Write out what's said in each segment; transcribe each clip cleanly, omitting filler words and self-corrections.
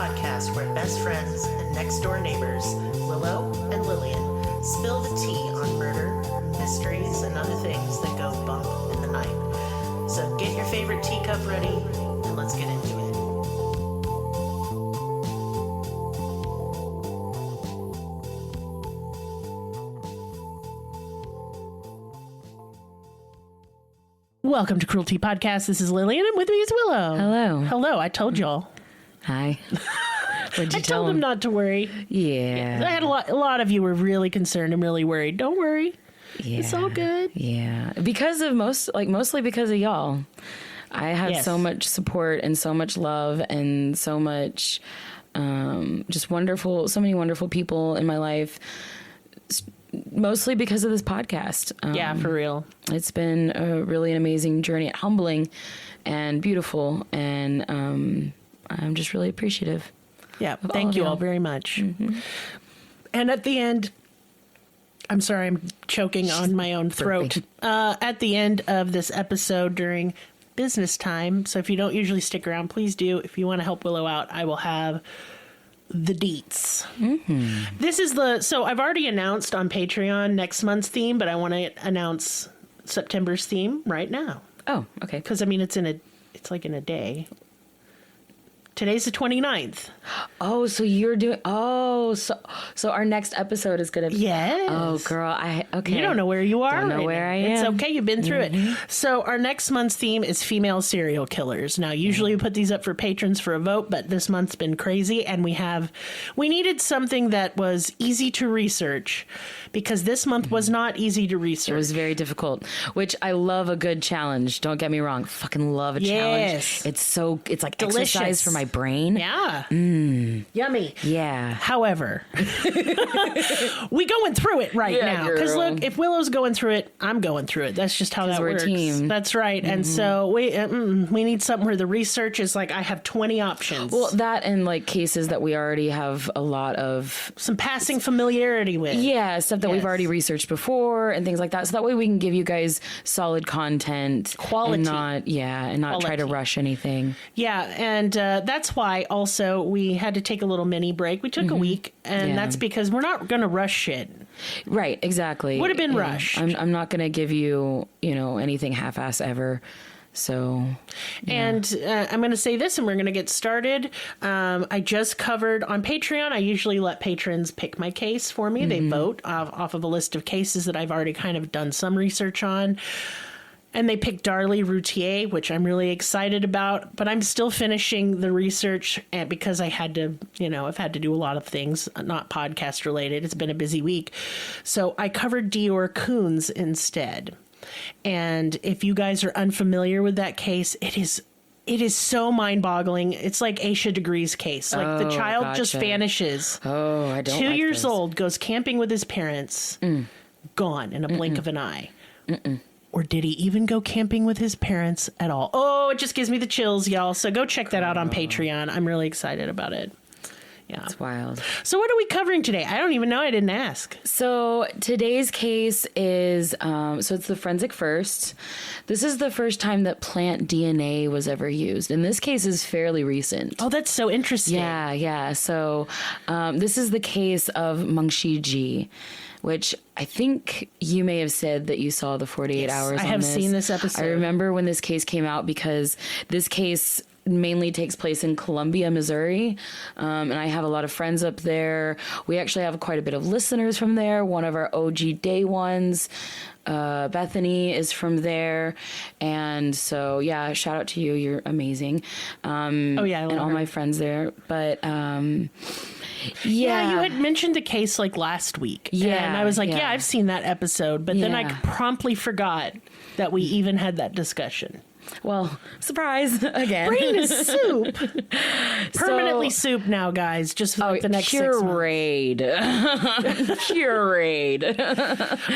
podcast where best friends and next-door neighbors, Willow and Lillian, spill the tea on murder, mysteries, and other things that go bump in the night. So get your favorite teacup ready, and let's get into it. Welcome to Cruelty Podcast. This is Lillian, and with me is Willow. Hello. Hello. I told y'all. Hi. What'd you I tell told them not to worry. Yeah. I had a lot of you were really concerned and really worried. Don't worry. Yeah. It's all good. Yeah. Because of mostly because of y'all. I have so much support and so much love and so much just so many wonderful people in my life. Mostly because of this podcast. Yeah, for real. It's been really an amazing journey, humbling and beautiful. And I'm just really appreciative. Yeah, thank you all very much. Mm-hmm. And at the end, I'm sorry, I'm choking on my own throat. At the end of this episode during business time, so if you don't usually stick around, please do. If you want to help Willow out, I will have the deets. Mm-hmm. So I've already announced on Patreon next month's theme, but I want to announce September's theme right now. Oh, okay. Because, I mean, it's like in a day. Today's the 29th. Oh, so you're doing... Oh, so our next episode is going to be... Yes. Oh, girl. Okay. You don't know where you are. Don't know where I am. It's okay. You've been through it. So our next month's theme is female serial killers. Now, usually we put these up for patrons for a vote, but this month's been crazy, and we needed something that was easy to research, because this month was not easy to research. It was very difficult, which I love a good challenge. Don't get me wrong. Fucking love a challenge. It's like delicious exercise for my brain. Yeah. Yummy. Yeah. However, we going through it right now. Because look, if Willow's going through it, I'm going through it. That's just how that works. We're a team. That's right. Mm-hmm. And so we need something where the research is like, I have 20 options. Well, that and like cases that we already have a lot of... Some passing familiarity with. Yeah, stuff that we've already researched before and things like that. So that way we can give you guys solid content. Quality. And not try to rush anything. Yeah, and that's why also we had to take a little mini break. We took a week, and that's because we're not going to rush shit. Right, exactly. Would have been rushed. I'm not going to give you, anything half-ass ever. So, and I'm going to say this, and we're going to get started. I just covered on Patreon. I usually let patrons pick my case for me. They vote off of a list of cases that I've already kind of done some research on. And they picked Darlie Routier, which I'm really excited about. But I'm still finishing the research because I had to, I've had to do a lot of things, not podcast related. It's been a busy week. So I covered Dior Coons instead. And if you guys are unfamiliar with that case, it is so mind-boggling. It's like Aisha Degree's case. Like the child just vanishes. Oh, I don't 2 years old, goes camping with his parents, gone in a blink of an eye. Or did he even go camping with his parents at all? Oh, it just gives me the chills, y'all. So go check that out on Patreon. I'm really excited about it. Yeah. It's wild. So what are we covering today? I don't even know. I didn't ask. So today's case is, it's the forensic first. This is the first time that plant DNA was ever used. And this case is fairly recent. Oh, that's so interesting. Yeah. So this is the case of Mengqi Ji, which I think you may have said that you saw the 48 hours on this. I have seen this episode. I remember when this case came out because this case mainly takes place in Columbia, Missouri. And I have a lot of friends up there. We actually have quite a bit of listeners from there. One of our OG day ones, Bethany, is from there. And so, yeah, shout out to you. You're amazing. And all my friends there. But... Yeah, you had mentioned the case like last week. Yeah. And I was like, I've seen that episode. But then I promptly forgot that we even had that discussion. Well, surprise again. Brain is soup. Permanently soup now, guys. Just for the next 6 months. Pureed.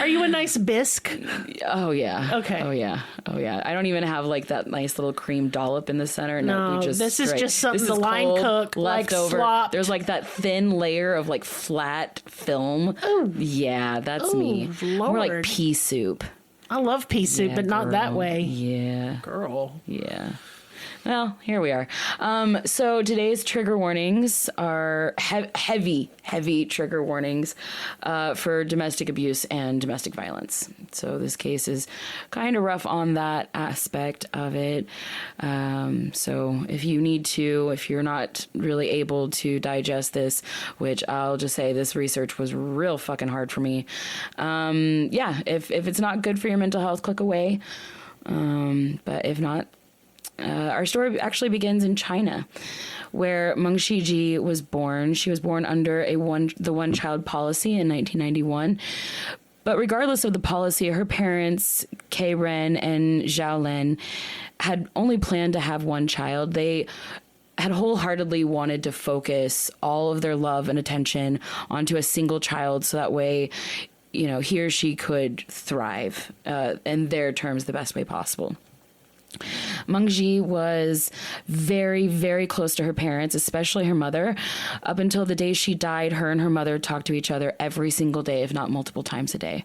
Are you a nice bisque? Oh, yeah. Okay. Oh, yeah. I don't even have like that nice little cream dollop in the center. No, this is just something the line cook, leftover. Slop. There's like that thin layer of like flat film. Oh. Yeah, that's me. Lord. More like pea soup. I love pea soup, but not that way. Yeah. Girl. Yeah. Well, here we are. So today's trigger warnings are heavy trigger warnings for domestic abuse and domestic violence. So this case is kind of rough on that aspect of it. So if you're not really able to digest this, which I'll just say this research was real fucking hard for me. If it's not good for your mental health, click away. But if not, our story actually begins in China, where Mengqi Ji was born. She was born under the one-child policy in 1991. But regardless of the policy, her parents, Kei Ren and Zhao Len, had only planned to have one child. They had wholeheartedly wanted to focus all of their love and attention onto a single child, so that way, he or she could thrive, in their terms, the best way possible. Mengqi was very, very close to her parents, especially her mother. Up until the day she died, her and her mother talked to each other every single day, if not multiple times a day.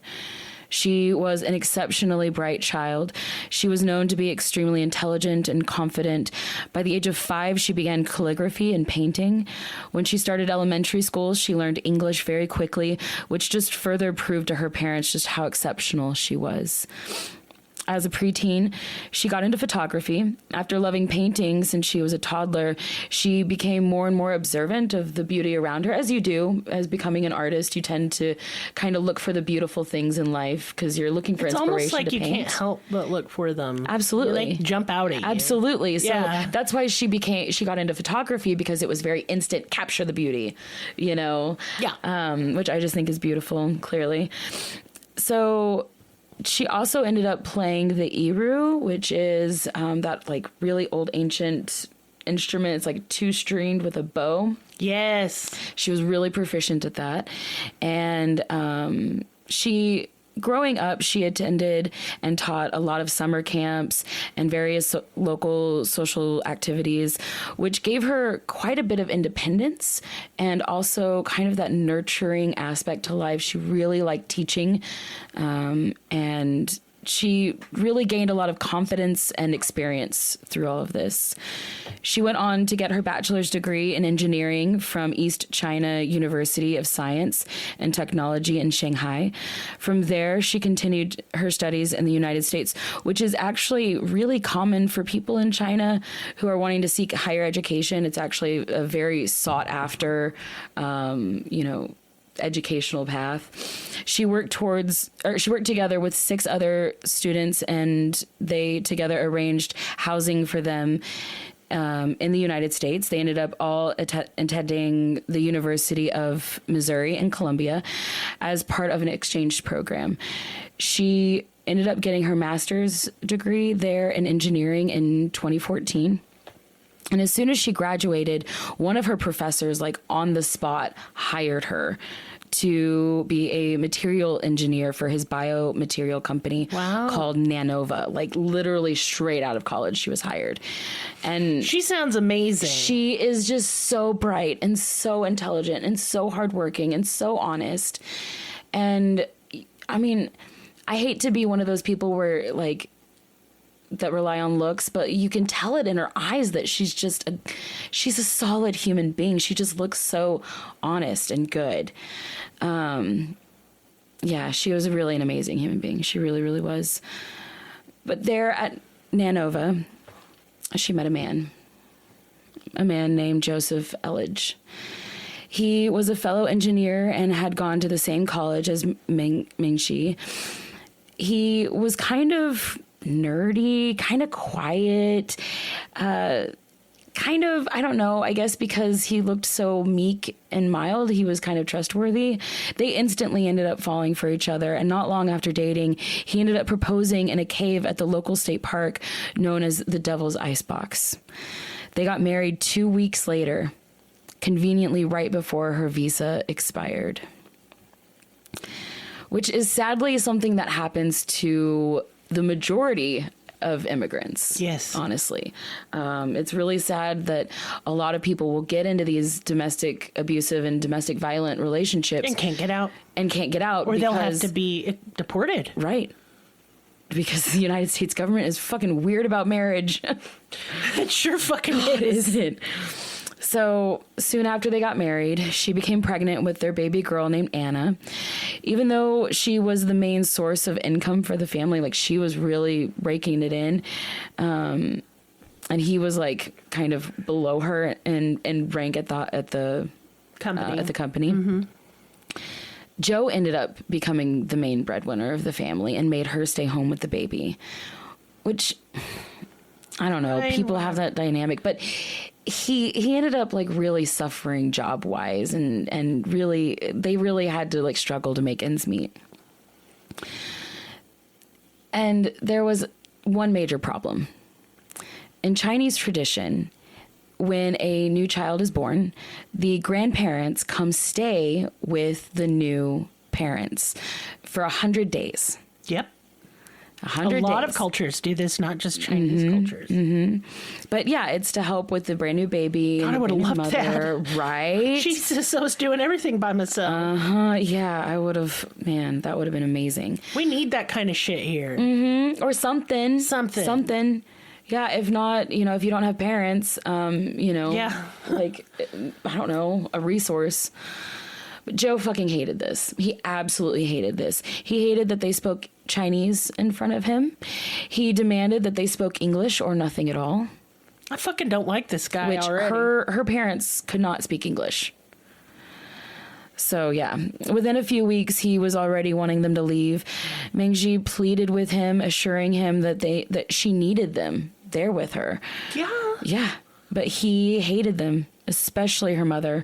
She was an exceptionally bright child. She was known to be extremely intelligent and confident. By the age of 5, she began calligraphy and painting. When she started elementary school, she learned English very quickly, which just further proved to her parents just how exceptional she was. As a preteen, she got into photography. After loving painting since she was a toddler, she became more and more observant of the beauty around her. As you do, as becoming an artist, you tend to kind of look for the beautiful things in life because you're looking for inspiration. It's almost like you paint. Can't help but look for them. Absolutely. They jump out at you. Absolutely. So that's why she got into photography, because it was very instant, capture the beauty, Yeah. Which I just think is beautiful, clearly. So she also ended up playing the iru, which is that like really old ancient instrument. It's like 2-stringed with a bow. Yes. She was really proficient at that. And growing up, she attended and taught a lot of summer camps and various local social activities, which gave her quite a bit of independence and also kind of that nurturing aspect to life. She really liked teaching, and she really gained a lot of confidence and experience through all of this. She went on to get her bachelor's degree in engineering from East China University of Science and Technology in Shanghai. From there, she continued her studies in the United States, which is actually really common for people in China who are wanting to seek higher education. It's actually a very sought after, educational path. She worked together with 6 other students, and they together arranged housing for them in the United States. They ended up all attending the University of Missouri in Columbia as part of an exchange program. She ended up getting her master's degree there in engineering in 2014. And as soon as she graduated, one of her professors, like on the spot, hired her to be a material engineer for his biomaterial company called Nanova. Like literally straight out of college, she was hired. And she sounds amazing. She is just so bright and so intelligent and so hardworking and so honest. And I mean, I hate to be one of those people where like that rely on looks, but you can tell it in her eyes that she's a solid human being. She just looks so honest and good. She was really an amazing human being. She really, really was. But there at Nanova, she met a man named Joseph Elledge. He was a fellow engineer and had gone to the same college as Mengqi. He was kind of nerdy, kind of quiet, I don't know, I guess because he looked so meek and mild, he was kind of trustworthy. They instantly ended up falling for each other, and not long after dating, he ended up proposing in a cave at the local state park known as the Devil's Icebox. They got married 2 weeks later, conveniently right before her visa expired. Which is sadly something that happens to the majority of immigrants. Yes. Honestly. It's really sad that a lot of people will get into these domestic abusive and domestic violent relationships. And can't get out. Or they'll have to be deported. Right. because the United States government is fucking weird about marriage. It sure fucking It is. isn't it? So soon after they got married, she became pregnant with their baby girl named Anna. Even though she was the main source of income for the family, like she was really raking it in. And he was like kind of below her in rank at the company. Mm-hmm. Joe ended up becoming the main breadwinner of the family and made her stay home with the baby, which I don't know. People have that dynamic, but he ended up like really suffering job wise and really, they really had to like struggle to make ends meet. And there was one major problem. In Chinese tradition, when a new child is born, the grandparents come stay with the new parents for 100 days. Yep. 100 A lot days. of cultures do this, not just Chinese cultures. Mm-hmm. But yeah, it's to help with the brand new baby. God, and I would have the loved mother, that. right? Jesus, I was doing everything by myself. Yeah, I would have, man, that would have been amazing. We need that kind of shit here. Or something. Something. Yeah, if not, if you don't have parents, Yeah. like, I don't know, a resource. But Joe fucking hated this. He absolutely hated this. He hated that they spoke Chinese in front of him. He demanded that they spoke English or nothing at all. I fucking don't like this guy Which already. her parents could not speak English. So yeah, within a few weeks, he was already wanting them to leave. Mengqi Ji pleaded with him, assuring him that she needed them there with her. Yeah, but he hated them, especially her mother.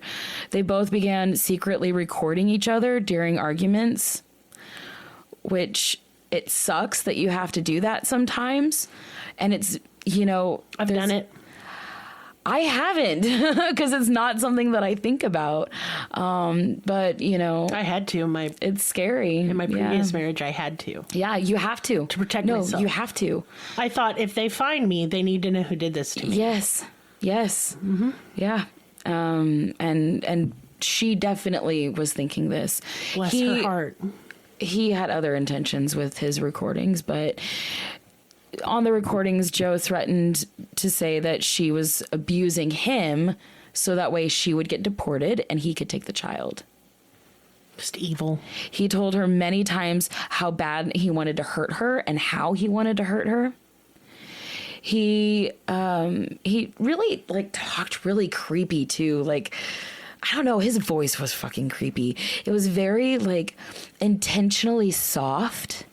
They both began secretly recording each other during arguments, which it sucks that you have to do that sometimes. And it's, I've done it. I haven't because it's not something that I think about. But I had to it's scary. in my previous marriage. I had to. Yeah, you have to protect myself. You have to. I thought if they find me, they need to know who did this to me. Yes. Mm-hmm. Yeah. And she definitely was thinking this. Bless her heart. He had other intentions with his recordings, but on the recordings, Joe threatened to say that she was abusing him so that way she would get deported and he could take the child. Just evil. He told her many times how bad he wanted to hurt her and how he wanted to hurt her. He really talked really creepy too. Like, I don't know, his voice was fucking creepy. It was very intentionally soft.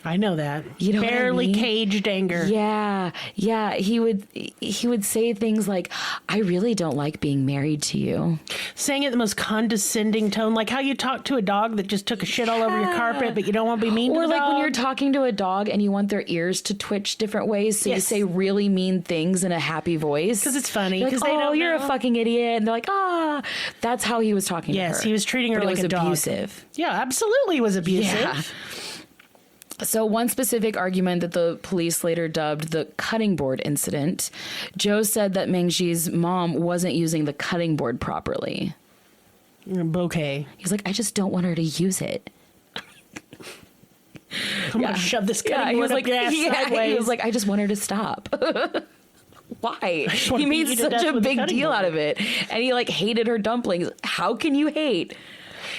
I know that. You know barely what I mean? Caged anger. Yeah. He would say things like, "I really don't like being married to you." Saying it in the most condescending tone, like how you talk to a dog that just took a shit all over your carpet, but you don't want to be mean to Or the like dog. when you're talking to a dog and you want their ears to twitch different ways, so you Yes. say really mean things in a happy voice. Because it's funny. You're like, Because they don't you're know. a fucking idiot. And they're like, ah. That's how he was talking to her. Yes, he was treating her But like it was a dog. abusive. Yeah, absolutely was abusive. Yeah. So one specific argument that the police later dubbed the cutting board incident, Joe said that Mengqi Ji's mom wasn't using the cutting board properly. Bouquet. He's like, I just don't want her to use it. I'm going to shove this cutting he board was up like, your ass sideways. he was like, I just want her to stop. Why? wanna He made beat you to such death a with a big cutting deal board. out of it. And he hated her dumplings. How can you hate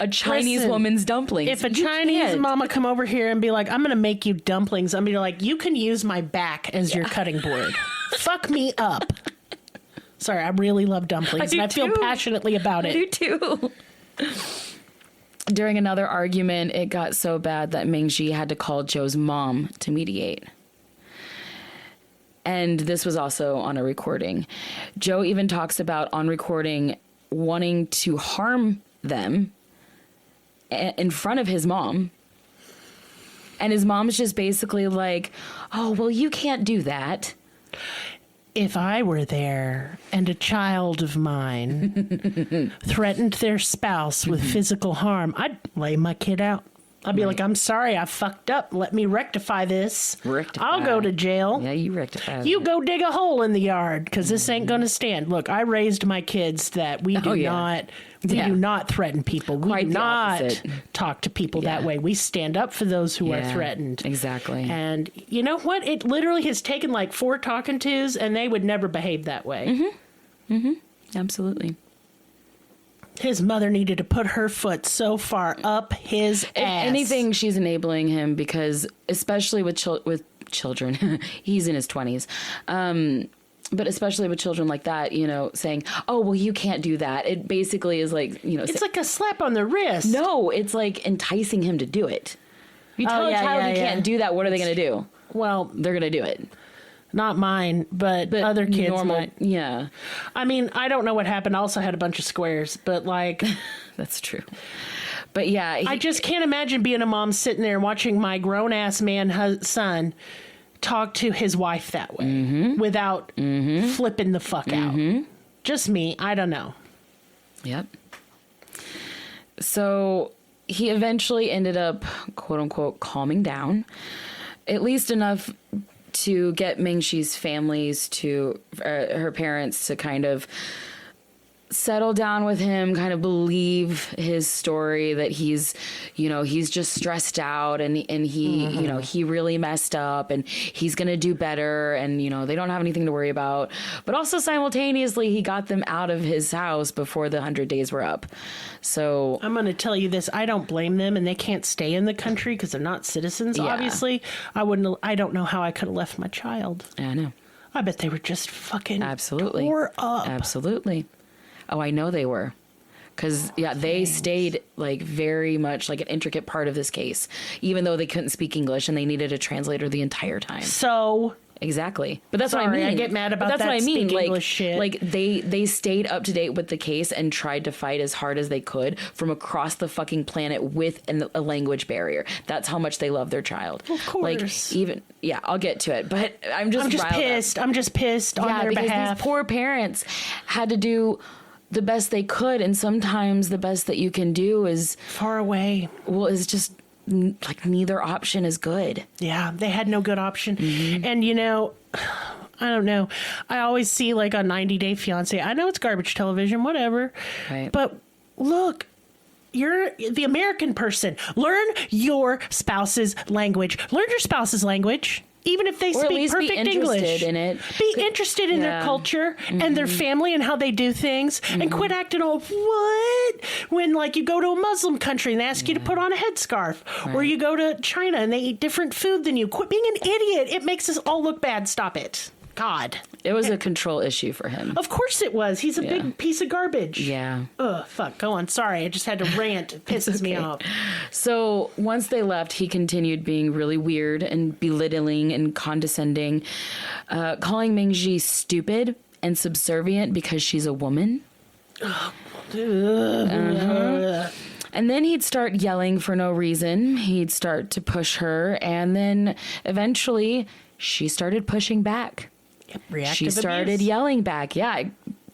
a Chinese Listen, woman's dumplings? If a You Chinese can't. mama come over here and be like, I'm going to make you dumplings, I'm going to be like, you can use my back as your cutting board. Fuck me up. Sorry, I really love dumplings, I and I do feel too. passionately about I it. do too. During another argument, it got so bad that Mengqi Ji had to call Joe's mom to mediate. And this was also on a recording. Joe even talks about on recording wanting to harm them in front of his mom. And his mom's just basically like, oh, well, you can't do that. If I were there and a child of mine threatened their spouse with physical harm, I'd lay my kid out. I'll be like, I'm sorry, I fucked up. Let me rectify this. I'll go to jail. Yeah, you rectify. You go dig a hole in the yard because this ain't going to stand. Look, I raised my kids that we do not threaten people. We Quite do not opposite. talk to people that way. We stand up for those who are threatened. Exactly. And you know what? It literally has taken like 4 talking tos, and they would never behave that way. Absolutely. His mother needed to put her foot so far up his ass. Anything, she's enabling him because, especially with children, he's in his 20s. But especially with children like that, you know, saying, oh, well, you can't do that. It basically is like, you know. It's like a slap on the wrist. No, it's like enticing him to do it. If you tell a child you can't do that, what are they going to do? Well, they're going to do it. Not mine, but other kids might. Yeah. I mean, I don't know what happened. I also had a bunch of squares, but like... That's true. But yeah. I just can't imagine being a mom sitting there watching my grown-ass man son talk to his wife that way without flipping the fuck out. Just me. I don't know. Yep. So he eventually ended up, quote unquote, calming down, at least enough to get Mengqi's families to her parents to kind of settle down with him, kind of believe his story that he's, you know, he's just stressed out and he, you know, he really messed up and he's going to do better. And, you know, they don't have anything to worry about. But also simultaneously, he got them out of his house before the 100 days were up. So I'm going to tell you this. I don't blame them, and they can't stay in the country because they're not citizens. Yeah. Obviously, I don't know how I could have left my child. I know. I bet they were just fucking absolutely tore up. Absolutely. Oh, I know they were. Because, they stayed, like, very much like an intricate part of this case, even though they couldn't speak English and they needed a translator the entire time. So... Exactly. But that's Sorry, what I mean. I get mad about that's that what I mean. speak English shit. Like they stayed up to date with the case and tried to fight as hard as they could from across the fucking planet with a language barrier. That's how much they love their child. Of course. Like I'll get to it. But I'm just pissed. I'm just pissed on their because behalf. These poor parents had to do the best they could, and sometimes the best that you can do is far away. Well, is just like neither option is good. Yeah, they had no good option. And you know, I don't know. I always see like a 90 Day Fiance. I know it's garbage television, whatever. Right. But look, you're the American person. Learn your spouse's language. Learn your spouse's language. Even if they speak perfect English, in it. Be interested in their culture and their family and how they do things, and quit acting all what when like you go to a Muslim country and they ask you to put on a headscarf, or you go to China and they eat different food than you. Quit being an idiot. It makes us all look bad. Stop it. God. It was a control issue for him. Of course it was. He's a big piece of garbage. Yeah. Ugh, fuck. Go on. Sorry. I just had to rant. It pisses me off. So once they left, he continued being really weird and belittling and condescending, calling Mengqi stupid and subservient because she's a woman. And then he'd start yelling for no reason. He'd start to push her. And then eventually she started pushing back. Reactive she started abuse. Yelling back. Yeah,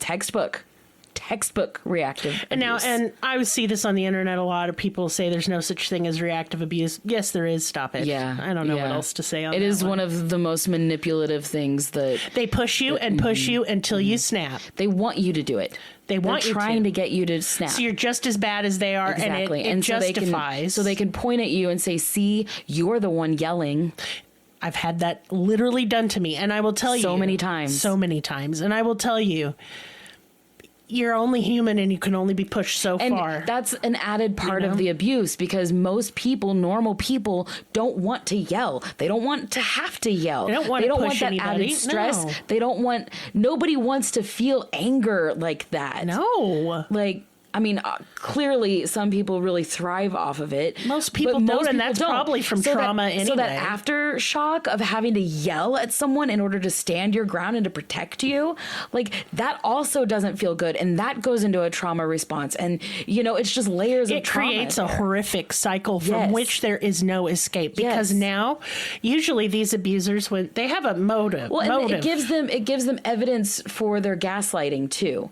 textbook reactive abuse. And I see this on the internet a lot of people say there's no such thing as reactive abuse. Yes, there is. Stop it. Yeah. I don't know what else to say on that. It is one of the most manipulative things that they push you and push you until you snap. They want you to do it. They're trying to get you to snap. So you're just as bad as they are, exactly. and it justifies. So they can point at you and say, see, you're the one yelling. I've had that literally done to me, and I will tell you. So many times. And I will tell you, you're only human and you can only be pushed so far. And that's an added part of the abuse, because most people, normal people, don't want to yell. They don't want to have to yell. They don't want that anybody. Added stress. No. They don't want, nobody wants to feel anger like that. No. Like, I mean, clearly some people really thrive off of it. Most people don't, and that's probably from trauma anyway. So that aftershock of having to yell at someone in order to stand your ground and to protect you, like that also doesn't feel good. And that goes into a trauma response. And, you know, it's just layers of trauma. It creates a horrific cycle from which there is no escape. Because now, usually these abusers, when they have a motive. Well, and it gives them evidence for their gaslighting too.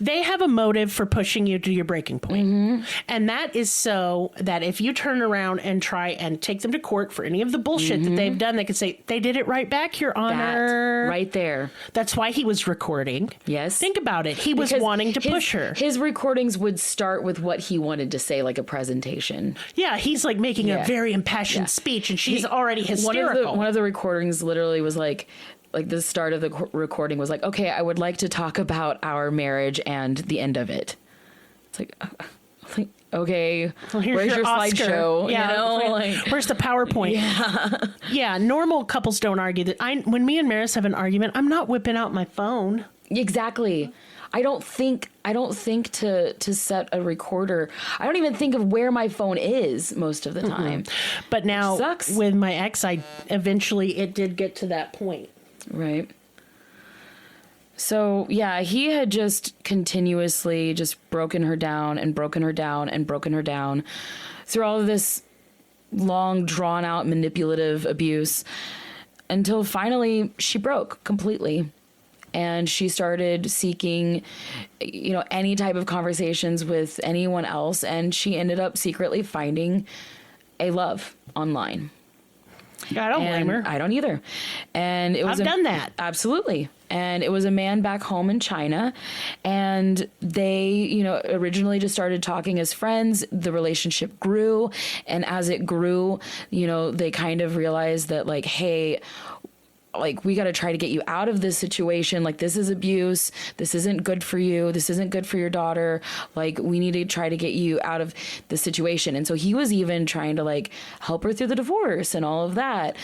They have a motive for pushing you to your breaking point. And that is so that if you turn around and try and take them to court for any of the bullshit that they've done, they can say, they did it right back, Your Honor. That right there. That's why he was recording. Yes. Think about it. He was wanting to push her. His recordings would start with what he wanted to say, like a presentation. Yeah, he's like making a very impassioned speech, and she's already One hysterical. of the recordings literally was like the start of the recording was like, okay, I would like to talk about our marriage and the end of it. It's like, okay, well, where's your slideshow? Yeah, you know, where's the PowerPoint? Yeah. Normal couples don't argue that. When me and Maris have an argument, I'm not whipping out my phone. Exactly. I don't think to set a recorder. I don't even think of where my phone is most of the time. But now sucks. With my ex, it did get to that point. Right. So, yeah, he had just continuously just broken her down and broken her down and broken her down through all of this long, drawn-out, manipulative abuse until finally she broke completely. And she started seeking, any type of conversations with anyone else. And she ended up secretly finding a love online. Yeah, I don't blame her. I don't either. And I've done that. Absolutely. And it was a man back home in China. And they, originally just started talking as friends. The relationship grew. And as it grew, they kind of realized that, like, hey, like, we got to try to get you out of this situation. Like, this is abuse. This isn't good for you. This isn't good for your daughter. Like, we need to try to get you out of the situation. And so he was even trying to, like, help her through the divorce and all of that.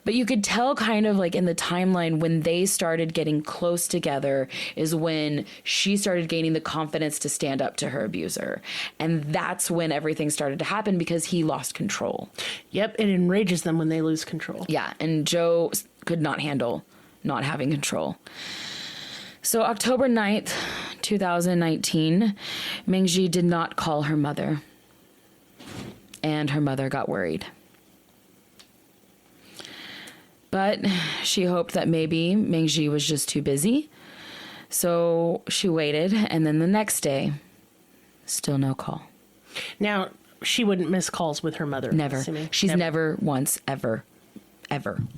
But you could tell kind of like in the timeline when they started getting close together is when she started gaining the confidence to stand up to her abuser. And that's when everything started to happen because he lost control. Yep. It enrages them when they lose control. Yeah. And Joe could not handle not having control. So October 9th, 2019, Mengqi Ji did not call her mother. And her mother got worried. But she hoped that maybe Mengqi Ji was just too busy. So she waited. And then the next day, still no call. Now, she wouldn't miss calls with her mother. Never. She's never once, ever.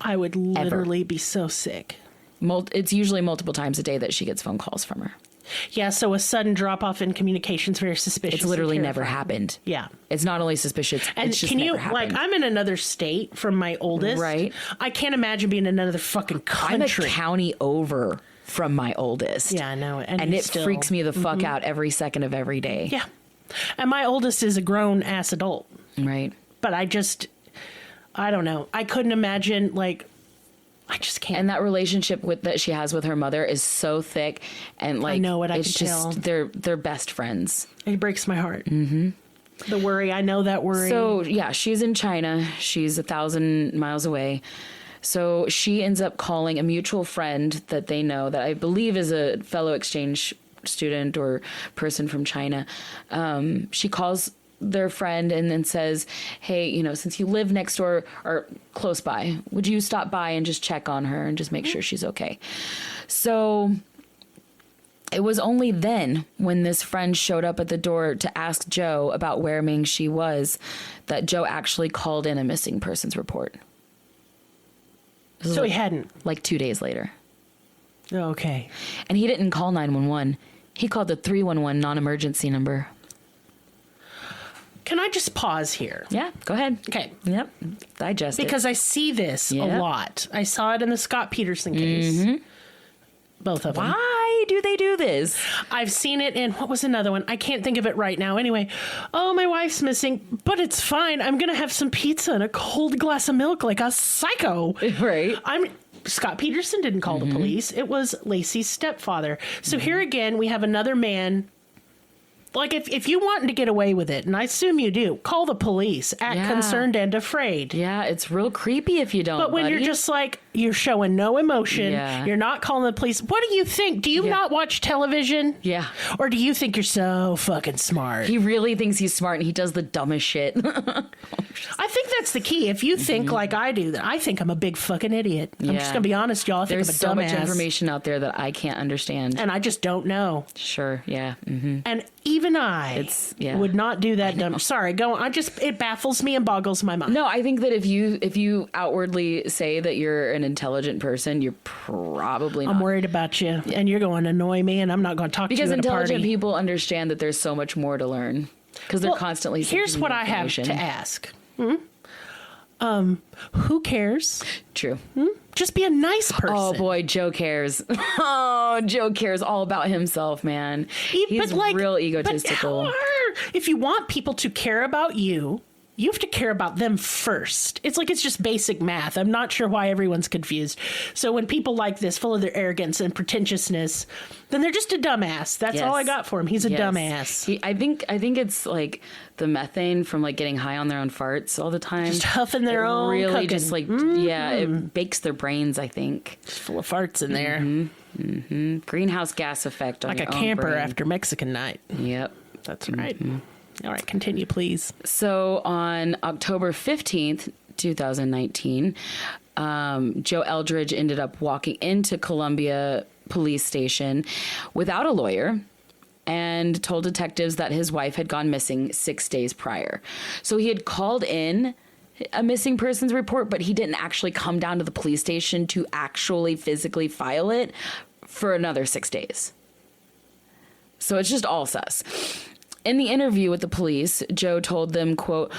I would literally be so sick. It's usually multiple times a day that she gets phone calls from her. Yeah, so a sudden drop-off in communication is very suspicious. It's literally never happened. Yeah. It's not only suspicious, and it's just never happened. Like, I'm in another state from my oldest. Right. I can't imagine being in another fucking country. I'm a county over from my oldest. Yeah, I know. And it freaks me the fuck out every second of every day. Yeah. And my oldest is a grown-ass adult. Right. But I don't know. I couldn't imagine, like, I just can't. And that relationship that she has with her mother is so thick, and like, I know what I it's can just tell. They're best friends. It breaks my heart. Mm-hmm. The worry, I know that worry. So yeah, she's in China. She's 1,000 miles away. So she ends up calling a mutual friend that they know that I believe is a fellow exchange student or person from China. She calls their friend and then says, hey, since you live next door or close by, would you stop by and just check on her and just make sure she's okay? So it was only then when this friend showed up at the door to ask Joe about where Mengqi was that Joe actually called in a missing persons report. So he hadn't. Like 2 days later. Okay. And he didn't call 911. He called the 311 non-emergency number. Can I just pause here? Yeah, go ahead. Okay. Yep. Digest it. Because I see this a lot. I saw it in the Scott Peterson case. Mm-hmm. Both of them. Why do they do this? I've seen it in, what was another one? I can't think of it right now. Anyway, oh, my wife's missing, but it's fine. I'm going to have some pizza and a cold glass of milk like a psycho. Right. Scott Peterson didn't call the police. It was Lacey's stepfather. So here again, we have another man. Like, if you want to get away with it, and I assume you do, call the police. Act concerned and afraid. Yeah, it's real creepy if you don't, But when buddy. you're just like, you're showing no emotion, you're not calling the police. What do you think? Do you not watch television? Yeah. Or do you think you're so fucking smart? He really thinks he's smart, and he does the dumbest shit. I think that's the key. If you think like I do, then I think I'm a big fucking idiot. I'm just going to be honest, y'all. I think There's I'm a dumbass. so much information out there that I can't understand. And I just don't know. Sure, yeah. Mm-hmm. And even even I would not do that dumb. Sorry, go on. It baffles me and boggles my mind. No, I think that if you outwardly say that you're an intelligent person, you're probably not. I'm worried about you, and you're going to annoy me, and I'm not going to talk to you at a party. Because intelligent people understand that there's so much more to learn because they're constantly seeking Here's what I have to ask. Who cares? True. Just be a nice person. Oh boy, Joe cares. Oh, Joe cares all about himself, man. He's real egotistical. If you want people to care about you, you have to care about them first. It's just basic math. I'm not sure why everyone's confused. So when people like this, full of their arrogance and pretentiousness, then they're just a dumbass. That's all I got for him. He's a dumbass. I think it's like the methane from like getting high on their own farts all the time. Just huffing their own really cooking. Just like, it bakes their brains, I think. It's full of farts in there. Greenhouse gas effect on like your a own camper brain. After Mexican night. Yep. That's right. All right, continue, please. So on October 15th, 2019, Joe Elledge ended up walking into Columbia Police Station without a lawyer and told detectives that his wife had gone missing 6 days prior. So he had called in a missing persons report, but he didn't actually come down to the police station to actually physically file it for another 6 days. So it's just all sus. In the interview with the police, Joe told them, quote,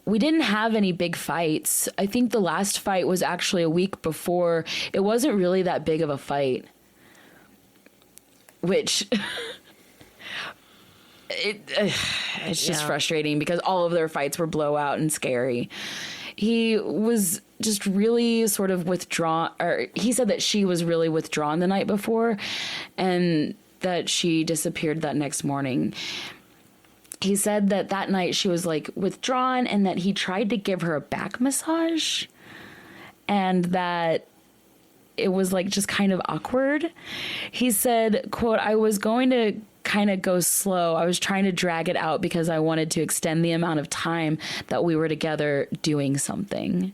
"We didn't have any big fights. I think the last fight was actually a week before. It wasn't really that big of a fight." Which, it's just frustrating because all of their fights were blowout and scary. He was just really sort of withdrawn, or he said that she was really withdrawn the night before and that she disappeared that next morning. He said that night she was like withdrawn and that he tried to give her a back massage and that it was like just kind of awkward. He said, quote, "I was going to kind of go slow. I was trying to drag it out because I wanted to extend the amount of time that we were together doing something."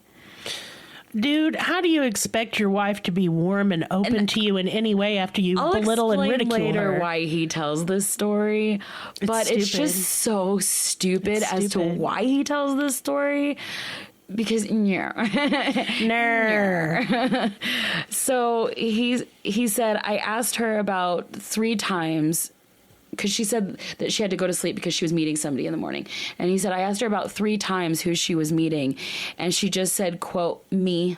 Dude, how do you expect your wife to be warm and open to you in any way after you belittle and ridicule later her? Why he tells this story, but it's just so stupid as to why he tells this story. Because So he said, "I asked her about 3 times." Because she said that she had to go to sleep because she was meeting somebody in the morning. And he said, "I asked her about 3 times who she was meeting. And she just said, quote, me."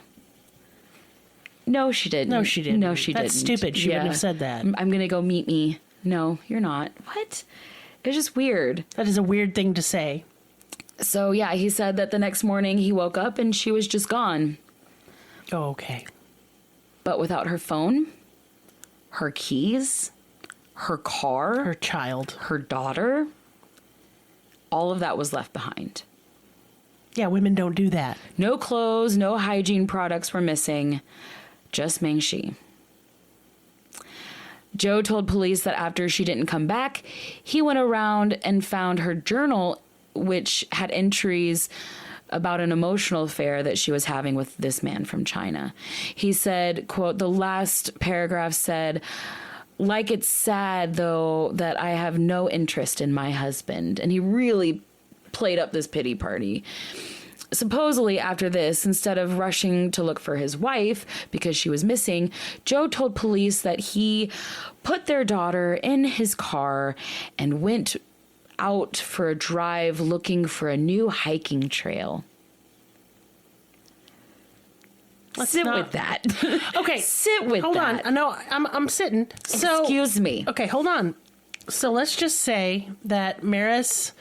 No, she didn't. No, she didn't. That's stupid. She wouldn't have said that. I'm going to go meet me. No, you're not. What? It's just weird. That is a weird thing to say. So, yeah, he said that the next morning he woke up and she was just gone. Oh, okay. But without her phone, her keys, her car, her child, her daughter, all of that was left behind. Yeah, women don't do that. No clothes, no hygiene products were missing, just Mengqi. Joe told police that after she didn't come back, he went around and found her journal, which had entries about an emotional affair that she was having with this man from China. He said, quote, the last paragraph said, "Like it's sad, though, that I have no interest in my husband." And he really played up this pity party. Supposedly after this, instead of rushing to look for his wife because she was missing, Joe told police that he put their daughter in his car and went out for a drive looking for a new hiking trail. Sit with that. Okay. Sit with hold that. on. I know I'm sitting. So excuse me. Okay, hold on. So let's just say that Maris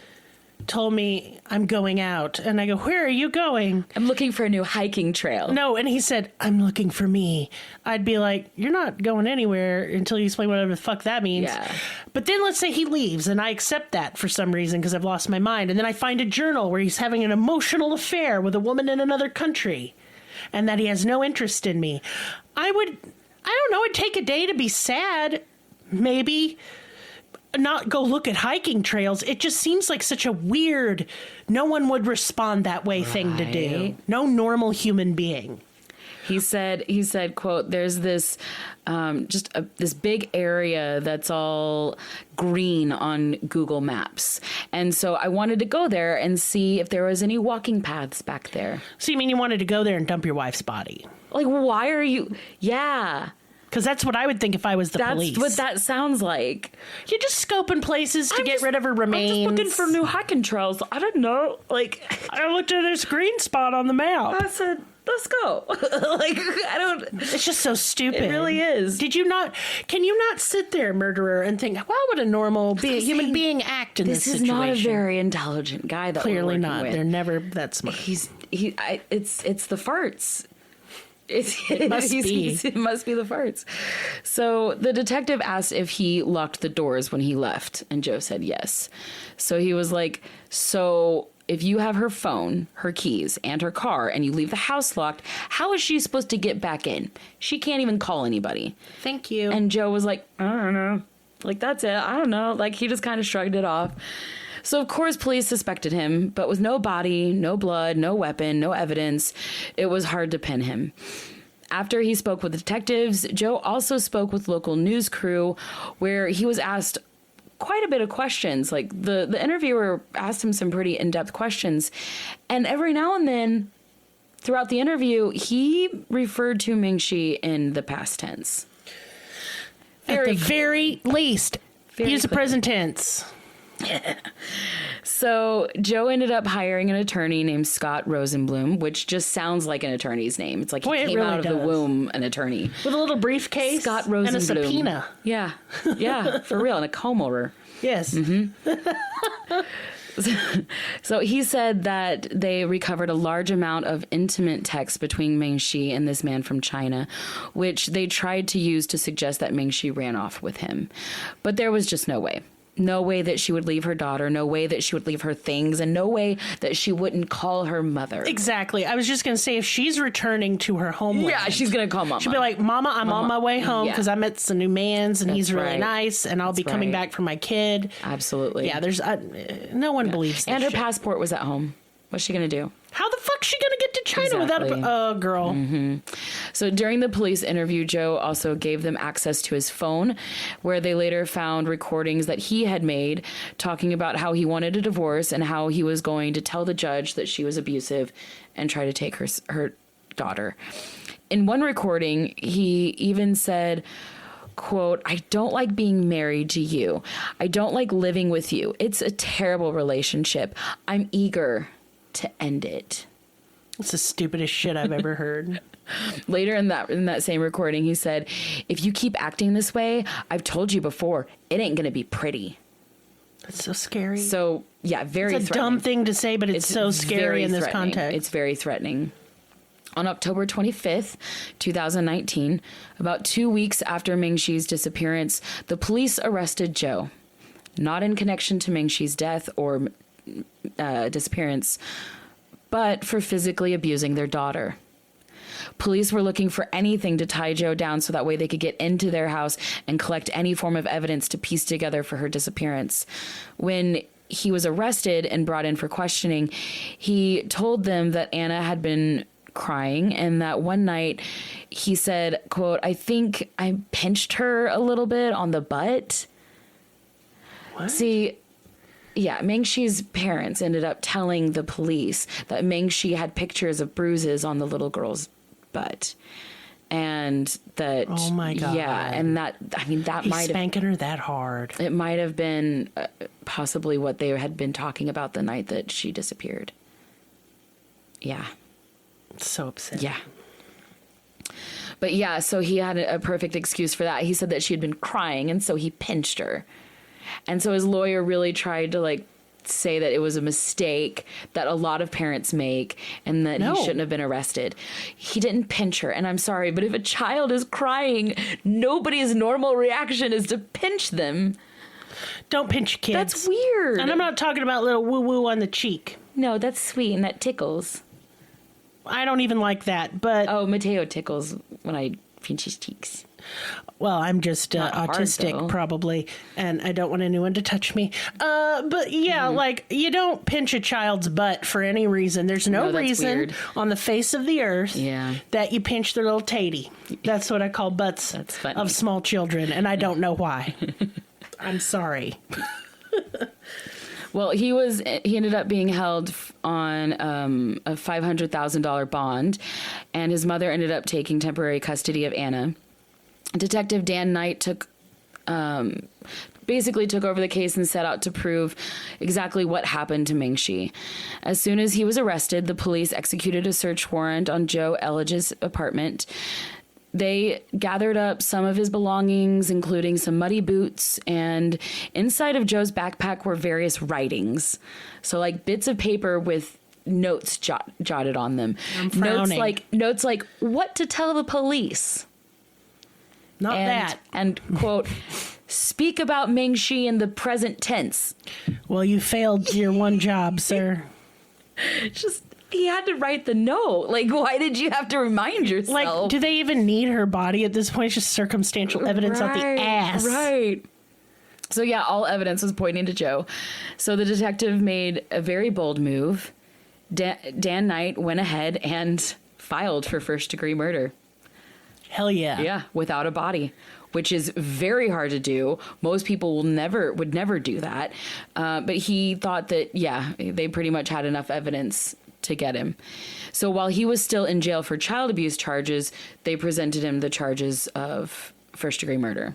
told me I'm going out, and I go, "Where are you going?" I'm looking for a new hiking trail. No, and he said, "I'm looking for me." I'd be like, "You're not going anywhere until you explain whatever the fuck that means." Yeah. But then let's say he leaves, and I accept that for some reason because I've lost my mind, and then I find a journal where he's having an emotional affair with a woman in another country, and that he has no interest in me. I don't know, it'd take a day to be sad, maybe. Not go look at hiking trails. It just seems like such a weird, no one would respond that way thing to do. No normal human being. He said, quote, there's this this big area that's all green on Google Maps. And so I wanted to go there and see if there was any walking paths back there. So you mean you wanted to go there and dump your wife's body? Like, why are you? Yeah. Because that's what I would think if I was the police. That's what that sounds like. You're just scoping places to get rid of her remains. I'm just looking for new hiking trails. I don't know. Like, I looked at this green spot on the map. I said, let's go. Like, I don't. It's just so stupid. It really is. Can you not sit there, murderer, and think, how would a normal human being act in this situation? This is not a very intelligent guy that Clearly we're working not. with. They're never that smart. It's the farts. It must be. It must be the farts. So the detective asked if he locked the doors when he left, and Joe said yes. So he was like, so if you have her phone, her keys, and her car, and you leave the house locked, how is she supposed to get back in? She can't even call anybody. Thank you. And Joe was like, I don't know. Like, that's it. I don't know. Like, he just kind of shrugged it off. So, of course, police suspected him, but with no body, no blood, no weapon, no evidence, it was hard to pin him. After he spoke with detectives, Joe also spoke with local news crew, where he was asked quite a bit of questions. Like, the interviewer asked him some pretty in-depth questions. And every now and then, throughout the interview, he referred to Mengqi in the past tense. At the very least, use the present tense. So Joe ended up hiring an attorney named Scott Rosenblum, which just sounds like an attorney's name. It's like he came out of the womb an attorney. With a little briefcase Scott Rosenblum. and a subpoena. Yeah. Yeah, for real. And a comb over. Yes. Mm-hmm. So he said that they recovered a large amount of intimate texts between Mengqi and this man from China, which they tried to use to suggest that Mengqi ran off with him. But there was just no way. No way that she would leave her daughter, no way that she would leave her things, and no way that she wouldn't call her mother. Exactly. I was just going to say, if she's returning to her homeland. Yeah, she's going to call Mama. She'll be like, Mama, I'm on my way home because I met some new mans and he's really nice and I'll be coming back for my kid. Absolutely. Yeah, there's no one believes this And her shit. passport was at home. What's she going to do? How the fuck's she going to get to China without a girl? Mm-hmm. So during the police interview, Joe also gave them access to his phone, where they later found recordings that he had made talking about how he wanted a divorce and how he was going to tell the judge that she was abusive and try to take her daughter. In one recording, he even said, quote, I don't like being married to you. I don't like living with you. It's a terrible relationship. I'm eager to end it. It's the stupidest shit I've ever heard. Later in that same recording, he said, if you keep acting this way, I've told you before, it ain't going to be pretty. That's so scary. So, yeah, very It's a threatening. dumb thing to say, but it's so scary in this context. It's very threatening. On October 25th, 2019, about 2 weeks after Mengqi's disappearance, the police arrested Joe. Not in connection to Mengqi's death or disappearance, but for physically abusing their daughter. Police were looking for anything to tie Joe down so that way they could get into their house and collect any form of evidence to piece together for her disappearance. When he was arrested and brought in for questioning, he told them that Anna had been crying and that one night he said, quote, I think I pinched her a little bit on the butt. What? See, yeah, Mengqi's parents ended up telling the police that Mengqi had pictures of bruises on the little girl's butt. And that, oh my God. Yeah, and that, I mean, that He's might have spanking her that hard. It might have been possibly what they had been talking about the night that she disappeared. Yeah. It's so upsetting. Yeah. But yeah, so he had a perfect excuse for that. He said that she had been crying, and so he pinched her. And so his lawyer really tried to, like, say that it was a mistake that a lot of parents make and that he shouldn't have been arrested. He didn't pinch her. And I'm sorry, but if a child is crying, nobody's normal reaction is to pinch them. Don't pinch kids. That's weird. And I'm not talking about little woo-woo on the cheek. No, that's sweet and that tickles. I don't even like that, but... Oh, Mateo tickles when I pinch his cheeks. Well, I'm just Not hard, autistic, though. probably, and I don't want anyone to touch me. But yeah, like, you don't pinch a child's butt for any reason. There's no No, that's reason weird. on the face of the earth Yeah. that you pinch their little tatey. That's what I call butts That's funny. of small children, and I don't know why. I'm sorry. Well, he ended up being held on a $500,000 bond, and his mother ended up taking temporary custody of Anna. Detective Dan Knight basically took over the case and set out to prove exactly what happened to Mengqi. As soon as he was arrested, the police executed a search warrant on Joe Elledge's apartment. They gathered up some of his belongings, including some muddy boots, and inside of Joe's backpack were various writings. So, like, bits of paper with notes jotted on them. I'm frowning. Notes like what to tell the police. Not that. And, quote, speak about Mengqi in the present tense. Well, you failed your one job, sir. Just, he had to write the note. Like, why did you have to remind yourself? Like, do they even need her body at this point? It's just circumstantial evidence out the ass. Right. So, yeah, all evidence was pointing to Joe. So the detective made a very bold move. Dan Knight went ahead and filed for first-degree murder. Hell yeah. Yeah, without a body, which is very hard to do. Most people would never do that. But he thought that, yeah, they pretty much had enough evidence to get him. So while he was still in jail for child abuse charges, they presented him the charges of first-degree murder.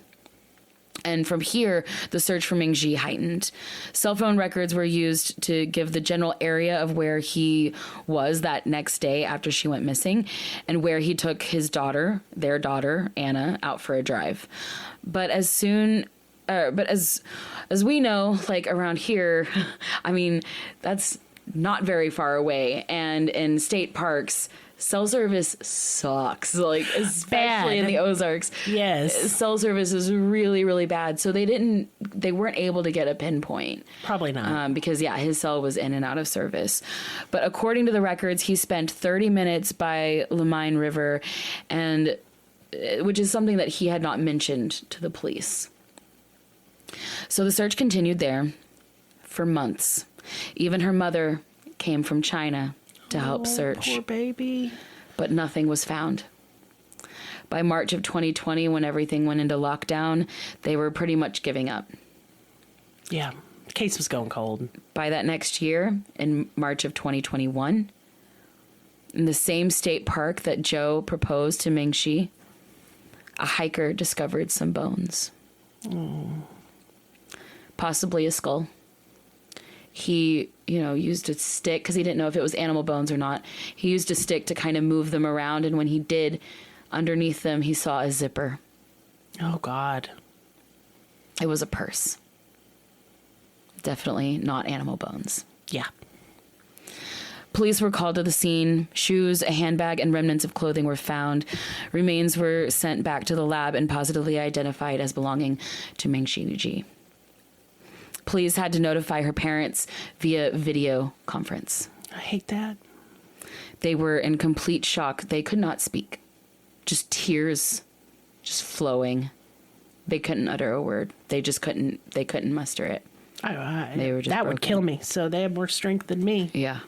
And from here, the search for Mengqi heightened. Cell phone records were used to give the general area of where he was that next day after she went missing, and where he took his daughter, their daughter, Anna, out for a drive. But as we know, like around here, I mean, that's not very far away. And in state parks, cell service sucks, like especially in the Ozarks. Yes. Cell service is really, really bad. So they weren't able to get a pinpoint. Probably not. Because, yeah, his cell was in and out of service. But according to the records, he spent 30 minutes by Lillian River, and which is something that he had not mentioned to the police. So the search continued there for months. Even her mother came from China to help search. Poor baby. But nothing was found. By March of 2020, when everything went into lockdown, they were pretty much giving up. Yeah. The case was going cold. By that next year, in March of 2021, in the same state park that Joe proposed to Mengqi, a hiker discovered some bones. Possibly a skull. He, used a stick because he didn't know if it was animal bones or not. He used a stick to kind of move them around, and when he did, underneath them, he saw a zipper. Oh, God. It was a purse. Definitely not animal bones. Yeah. Police were called to the scene. Shoes, a handbag, and remnants of clothing were found. Remains were sent back to the lab and positively identified as belonging to Mengqi Ji. Police had to notify her parents via video conference. I hate that. They were in complete shock. They could not speak. Just tears, just flowing. They couldn't utter a word. They couldn't muster it. They were just that broken. would kill me. So they have more strength than me. Yeah.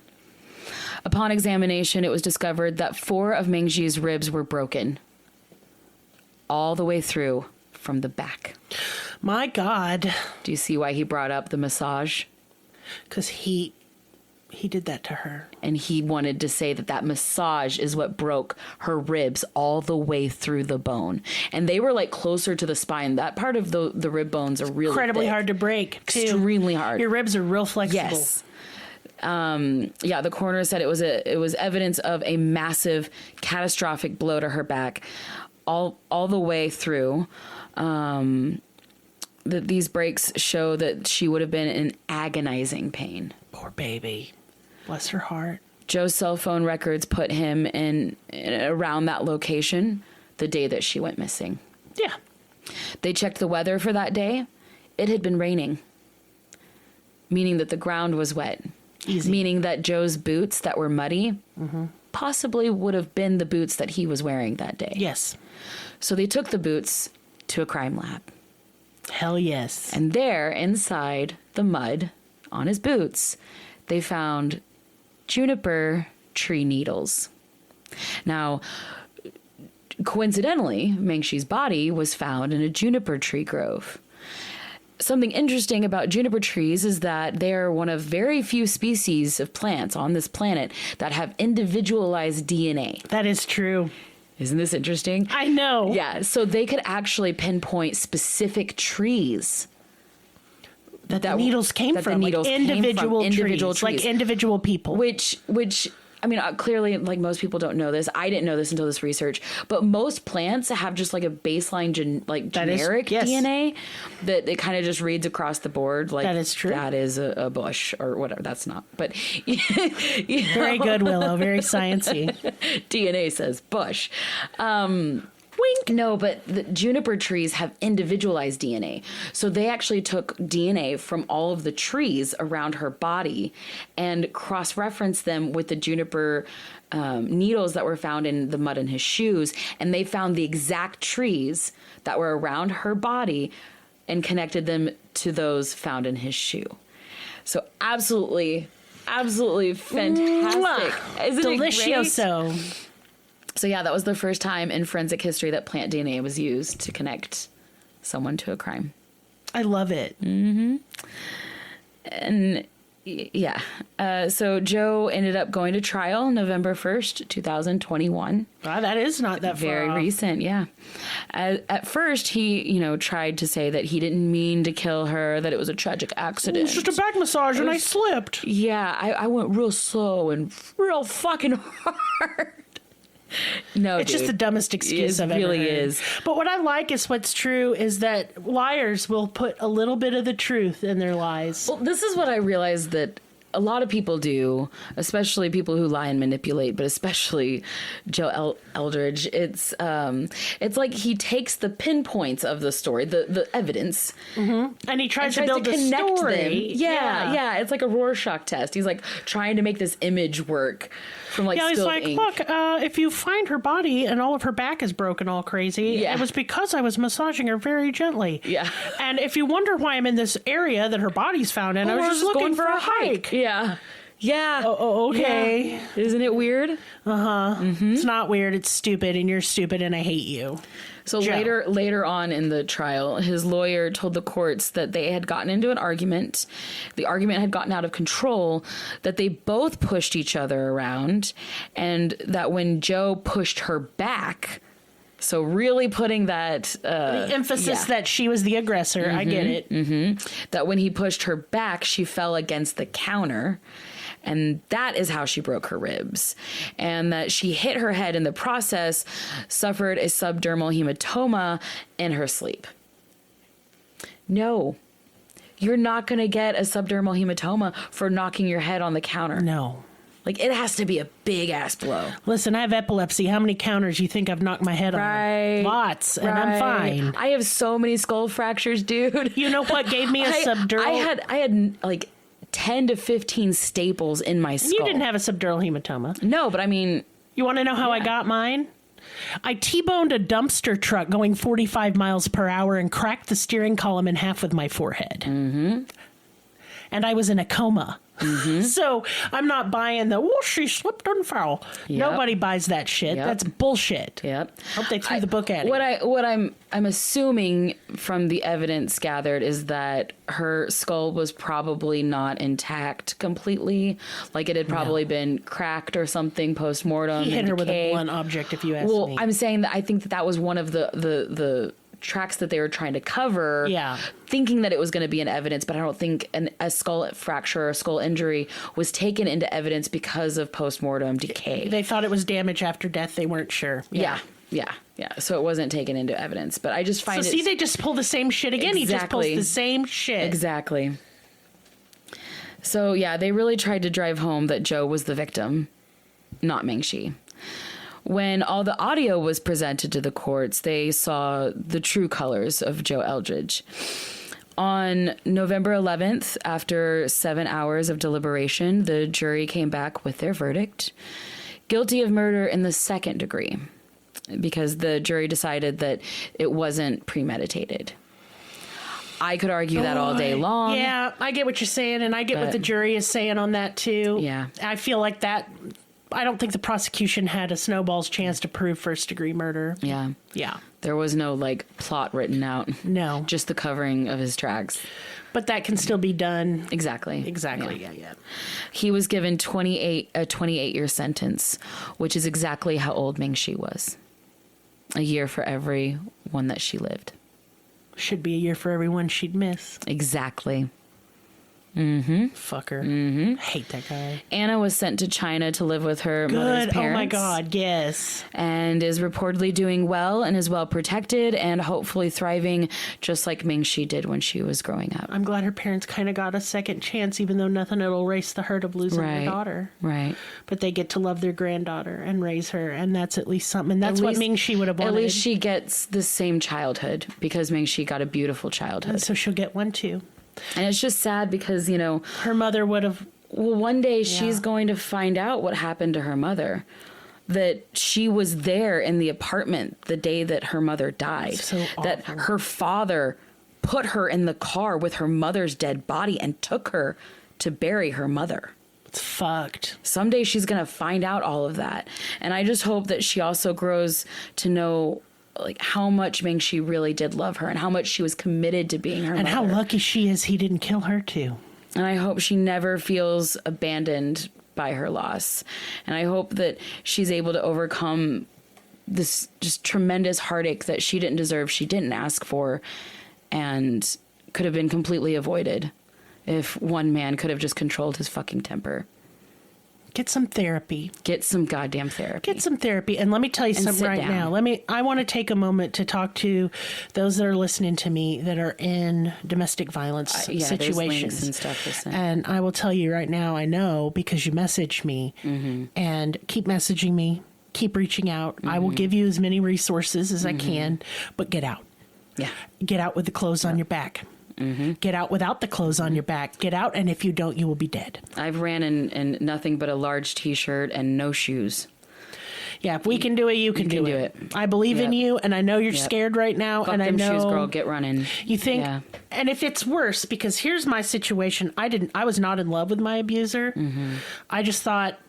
Upon examination, it was discovered that 4 of Mengqi's ribs were broken. All the way through from the back. My God. Do you see why he brought up the massage? Because he did that to her. And he wanted to say that massage is what broke her ribs all the way through the bone. And they were like closer to the spine. That part of the rib bones are really incredibly thick. hard to break, too. Extremely hard. Your ribs are real flexible. Yes. The coroner said it was evidence of a massive catastrophic blow to her back all the way through. These breaks show that she would have been in agonizing pain. Poor baby. Bless her heart. Joe's cell phone records put him in around that location the day that she went missing. Yeah. They checked the weather for that day. It had been raining, meaning that the ground was wet. Easy. Meaning that Joe's boots that were muddy possibly would have been the boots that he was wearing that day. Yes. So they took the boots to a crime lab. Hell yes. And there, inside the mud on his boots, they found juniper tree needles. Now, coincidentally, Mengqi's body was found in a juniper tree grove. Something interesting about juniper trees is that they are one of very few species of plants on this planet that have individualized DNA. That is true. Isn't this interesting? I know. Yeah, so they could actually pinpoint specific trees That the needles came from. Individual trees. Like individual people. Which I mean, clearly, like, most people don't know this. I didn't know this until this research. But most plants have just like a baseline generic DNA that it kind of just reads across the board. Like, that is true. That is a bush or whatever. That's not. But very good, Willow. Very sciencey. DNA says bush. Wink. No, but the juniper trees have individualized DNA. So they actually took DNA from all of the trees around her body and cross-referenced them with the juniper needles that were found in the mud in his shoes. And they found the exact trees that were around her body and connected them to those found in his shoe. So absolutely fantastic. Isn't Delicioso. it great? So yeah, that was the first time in forensic history that plant DNA was used to connect someone to a crime. I love it. Mm-hmm. And yeah, so Joe ended up going to trial November 1st, 2021. Wow, that is not that very far recent. Yeah. At first, he tried to say that he didn't mean to kill her, that it was a tragic accident. It was just a back massage and I slipped. Yeah, I went real slow and real fucking hard. No, it's just the dumbest excuse I've ever heard. It really is. But what I like is what's true is that liars will put a little bit of the truth in their lies. Well, this is what I realized that a lot of people do, especially people who lie and manipulate, but especially Joe Elledge. It's like he takes the pinpoints of the story, the evidence, and he tries to build a story. Yeah. It's like a Rorschach test. He's like trying to make this image work from like he's spilled like, ink. look, if you find her body and all of her back is broken all crazy, it was because I was massaging her very gently. Yeah. And if you wonder why I'm in this area that her body's found in, I was just looking for a hike. Yeah. Yeah. Oh, okay. Yeah. Isn't it weird? It's not weird. It's stupid, and you're stupid, and I hate you. So Joe. later on in the trial, his lawyer told the courts that they had gotten into an argument. The argument had gotten out of control, that they both pushed each other around, and that when Joe pushed her back, so really putting that the emphasis that she was the aggressor. I get it. That when he pushed her back, she fell against the counter. And that is how she broke her ribs. And that she hit her head in the process, suffered a subdermal hematoma in her sleep. No, you're not going to get a subdermal hematoma for knocking your head on the counter. No. Like, it has to be a big ass blow. Listen, I have epilepsy. How many counters you think I've knocked my head on? Lots, and I'm fine. I have so many skull fractures, dude. You know what gave me a subdural? I had like 10 to 15 staples in my skull. You didn't have a subdural hematoma. No, but I mean... You want to know how I got mine? I T-boned a dumpster truck going 45 miles per hour and cracked the steering column in half with my forehead. And I was in a coma. So I'm not buying the, she slipped and fell. Yep. Nobody buys that shit. Yep. That's bullshit. Yep. Hope they threw the book at What I'm assuming from the evidence gathered is that her skull was probably not intact completely. Like, it had probably been cracked or something post-mortem. He hit her with a blunt object, if you ask me. Well, I'm saying that I think that was one of the tracks that they were trying to cover, thinking that it was going to be in evidence, but I don't think a skull fracture or a skull injury was taken into evidence because of post-mortem decay. They thought it was damage after death. They weren't sure. Yeah. So it wasn't taken into evidence, but I just find So see, they just pull the same shit again. Exactly. He just pulls the same shit. Exactly. So yeah, they really tried to drive home that Joe was the victim, not Mengqi. When all the audio was presented to the courts, they saw the true colors of Joe Elledge. On November 11th, after 7 hours of deliberation, the jury came back with their verdict, guilty of murder in the second degree, because the jury decided that it wasn't premeditated. I could argue that all day long. Yeah, I get what you're saying, and I get what the jury is saying on that too. Yeah. I feel like that. I don't think the prosecution had a snowball's chance to prove first-degree murder. Yeah. Yeah. There was no, like, plot written out. No. Just the covering of his tracks. But that can still be done. Exactly. Exactly, yeah. He was given a 28-year sentence, which is exactly how old Mengqi was. A year for every one that she lived. Should be a year for everyone she'd miss. Exactly. Fucker. Hate that guy. Anna was sent to China to live with her mother's parents. Oh my God, yes. And is reportedly doing well and is well protected and hopefully thriving, just like Mengqi did when she was growing up. I'm glad her parents kind of got a second chance, even though nothing will erase the hurt of losing their daughter. Right. But they get to love their granddaughter and raise her, and that's at least something. And that's what Mengqi would have wanted. At least she gets the same childhood, because Mengqi got a beautiful childhood. And so she'll get one too. And it's just sad because, you know, her mother would have. Well, one day she's going to find out what happened to her mother. That she was there in the apartment the day that her mother died. So awful. That her father put her in the car with her mother's dead body and took her to bury her mother. It's fucked. Someday she's going to find out all of that. And I just hope that she also grows to know, like, how much Mengqi really did love her and how much she was committed to being her mother. And how lucky she is he didn't kill her too. And I hope she never feels abandoned by her loss. And I hope that she's able to overcome this just tremendous heartache that she didn't deserve, she didn't ask for, and could have been completely avoided if one man could have just controlled his fucking temper. Get some therapy. Get some goddamn therapy. Get some therapy. And let me tell you something right now. I want to take a moment to talk to those that are listening to me that are in domestic violence situations. There's links and stuff. And I will tell you right now, I know because you messaged me, and keep messaging me, keep reaching out. I will give you as many resources as I can, but get out. Yeah. Get out with the clothes on your back. Get out without the clothes on your back. Get out, and if you don't, you will be dead. I've ran in nothing but a large T-shirt and no shoes. Yeah, if we can do it, you can do it. I believe in you, and I know you're scared right now. Fuck and them I know shoes, girl. Get running. You think, and if it's worse, because here's my situation. I was not in love with my abuser. I just thought,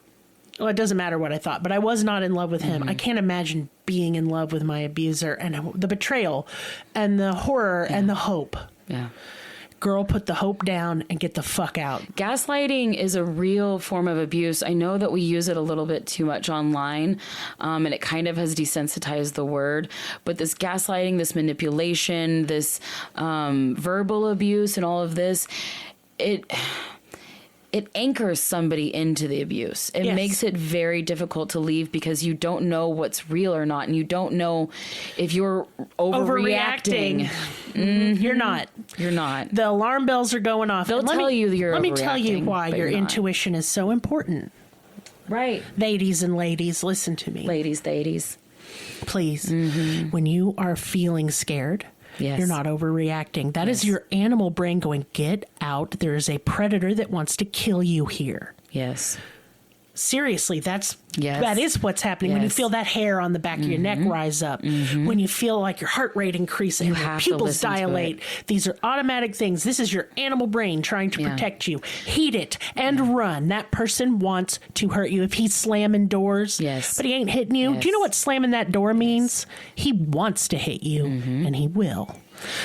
well, it doesn't matter what I thought, but I was not in love with him. I can't imagine being in love with my abuser, and the betrayal and the horror and the hope. Yeah. Girl, put the hope down and get the fuck out. Gaslighting is a real form of abuse. I know that we use it a little bit too much online, and it kind of has desensitized the word. But this gaslighting, this manipulation, this verbal abuse and all of this, it anchors somebody into the abuse. It makes it very difficult to leave because you don't know what's real or not, and you don't know if you're overreacting. You're not. You're not. The alarm bells are going off. They'll tell you you're overreacting. Let me tell you why your intuition is so important. Right. Ladies and ladies, listen to me. Ladies. Please, when you are feeling scared, you're not overreacting. That is your animal brain going, get out. There is a predator that wants to kill you here. Yes. Seriously, that is what's happening. When you feel that hair on the back of your neck rise up, when you feel like your heart rate increases and your pupils dilate, these are automatic things. This is your animal brain trying to protect you. Heed it and run. That person wants to hurt you. If he's slamming doors, but he ain't hitting you. Do you know what slamming that door means? He wants to hit you, and he will.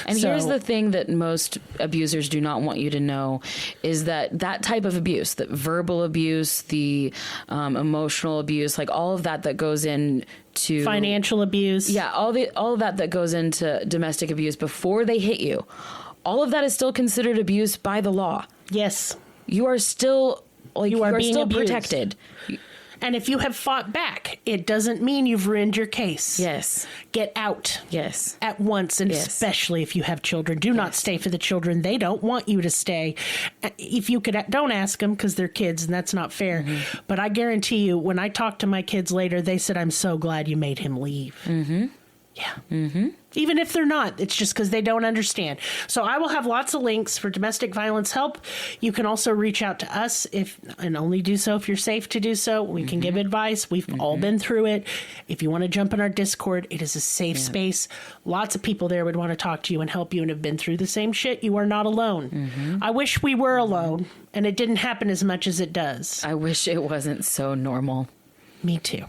And here's the thing that most abusers do not want you to know is that type of abuse, that verbal abuse, the emotional abuse, like all of that goes into financial abuse. Yeah, all of that goes into domestic abuse before they hit you. All of that is still considered abuse by the law. Yes. You are still you are being still abused. protected. And if you have fought back, it doesn't mean you've ruined your case. Yes. Get out. Yes. At once, and especially if you have children. Do not stay for the children. They don't want you to stay. If you could, don't ask them because they're kids, and that's not fair. But I guarantee you, when I talked to my kids later, they said, I'm so glad you made him leave. Yeah. Even if they're not, it's just because they don't understand. So I will have lots of links for domestic violence help. You can also reach out to us and only do so if you're safe to do so. We can give advice. We've all been through it. If you want to jump in our Discord, it is a safe space. Lots of people there would want to talk to you and help you and have been through the same shit. You are not alone. I wish we were alone and it didn't happen as much as it does. I wish it wasn't so normal. Me too.